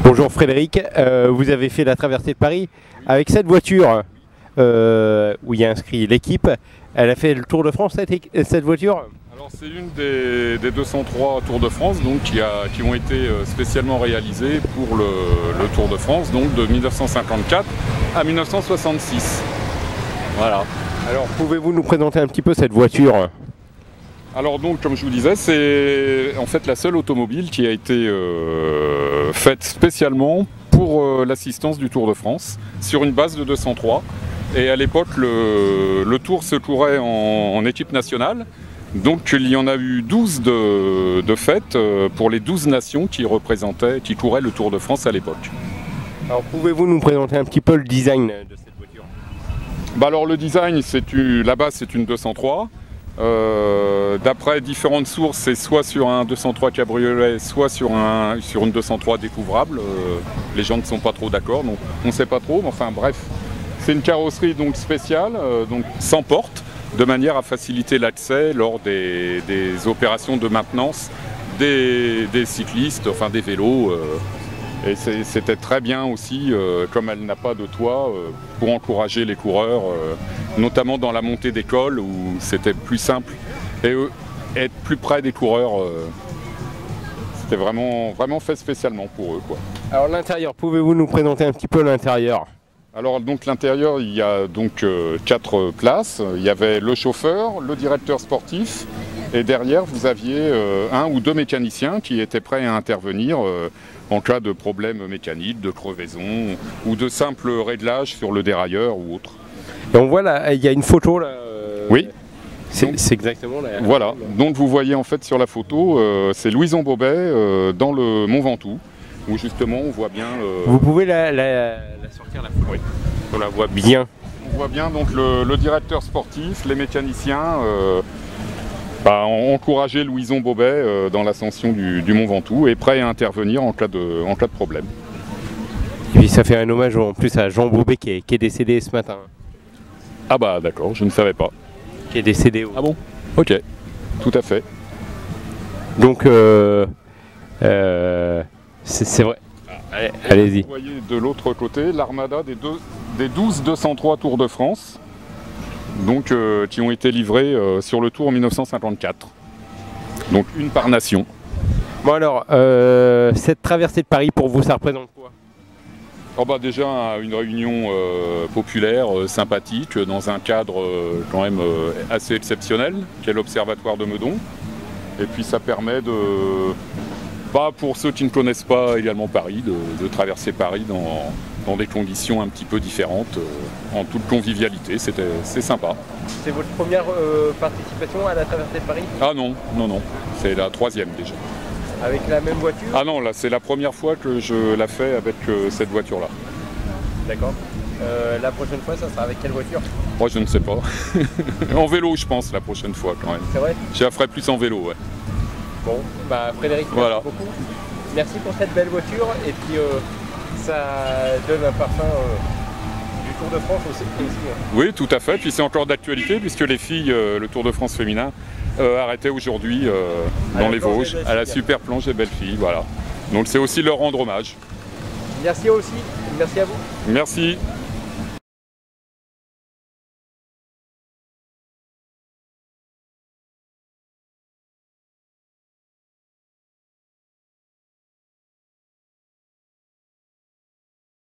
Bonjour Frédéric, vous avez fait la traversée de Paris avec cette voiture où il y a inscrit l'équipe. Elle a fait le Tour de France cette voiture? Alors c'est l'une des 203 Tours de France donc, qui ont été spécialement réalisés pour le Tour de France donc, de 1954 à 1966. Voilà. Alors pouvez-vous nous présenter un petit peu cette voiture? Alors donc comme je vous disais, c'est en fait la seule automobile qui a été faite spécialement pour l'assistance du Tour de France sur une base de 203. Et à l'époque le Tour se courait en équipe nationale. Donc il y en a eu 12 de fêtes pour les 12 nations qui couraient le Tour de France à l'époque. Alors pouvez-vous nous présenter un petit peu le design de cette voiture? Alors le design, la base c'est une 203. D'après différentes sources, c'est soit sur un 203 cabriolet, soit sur une 203 découvrable. Les gens ne sont pas trop d'accord, donc on ne sait pas trop. Mais enfin bref, c'est une carrosserie donc spéciale, donc sans porte, de manière à faciliter l'accès lors des opérations de maintenance des cyclistes, enfin des vélos. Et c'était très bien aussi, comme elle n'a pas de toit, pour encourager les coureurs, notamment dans la montée des cols où c'était plus simple. Et être plus près des coureurs, c'était vraiment fait spécialement pour eux, quoi. Alors l'intérieur, pouvez-vous nous présenter un petit peu l'intérieur? Alors donc l'intérieur, il y a donc 4 places. Il y avait le chauffeur, le directeur sportif, et derrière vous aviez 1 ou 2 mécaniciens qui étaient prêts à intervenir en cas de problème mécanique, de crevaison ou de simple réglage sur le dérailleur ou autre. Et on voit là, il y a une photo là. Oui. C'est exactement là. Voilà, donc vous voyez en fait sur la photo, c'est Louison Bobet dans le Mont Ventoux, où justement on voit bien... Vous pouvez la sortir la photo? Oui. On la voit bien. On voit bien donc le directeur sportif, les mécaniciens, encourager Louison Bobet dans l'ascension du Mont Ventoux et prêt à intervenir en cas de problème. Et puis ça fait un hommage en plus à Jean Bobet qui est décédé ce matin. Ah bah d'accord, je ne savais pas. Qui est décédé. Ah bon? Ok, tout à fait. Donc c'est vrai. Allez-y. Vous voyez de l'autre côté l'armada des 12 203 Tours de France, donc, qui ont été livrés sur le Tour en 1954. Donc une par nation. Bon alors, cette traversée de Paris pour vous, ça représente quoi? Oh bah déjà une réunion populaire, sympathique, dans un cadre quand même assez exceptionnel, qu'est l'Observatoire de Meudon. Et puis ça permet pour ceux qui ne connaissent pas également Paris, de traverser Paris dans des conditions un petit peu différentes, en toute convivialité. C'est sympa. C'est votre première participation à la traversée de Paris? Ah non, c'est la 3e déjà. Avec la même voiture? Ah non, là c'est la première fois que je la fais avec cette voiture-là. D'accord. La prochaine fois, ça sera avec quelle voiture? Moi je ne sais pas. En vélo je pense la prochaine fois quand même. C'est vrai? Je la ferai plus en vélo, ouais. Bon, bah Frédéric, merci beaucoup. Merci pour cette belle voiture et puis ça donne un parfum du Tour de France aussi. Oui, tout à fait. Puis c'est encore d'actualité puisque les filles, le Tour de France féminin, arrêtait aujourd'hui dans les Vosges à la super planche des belles filles. Voilà. Donc c'est aussi leur rendre hommage. Merci aussi. Merci à vous. Merci.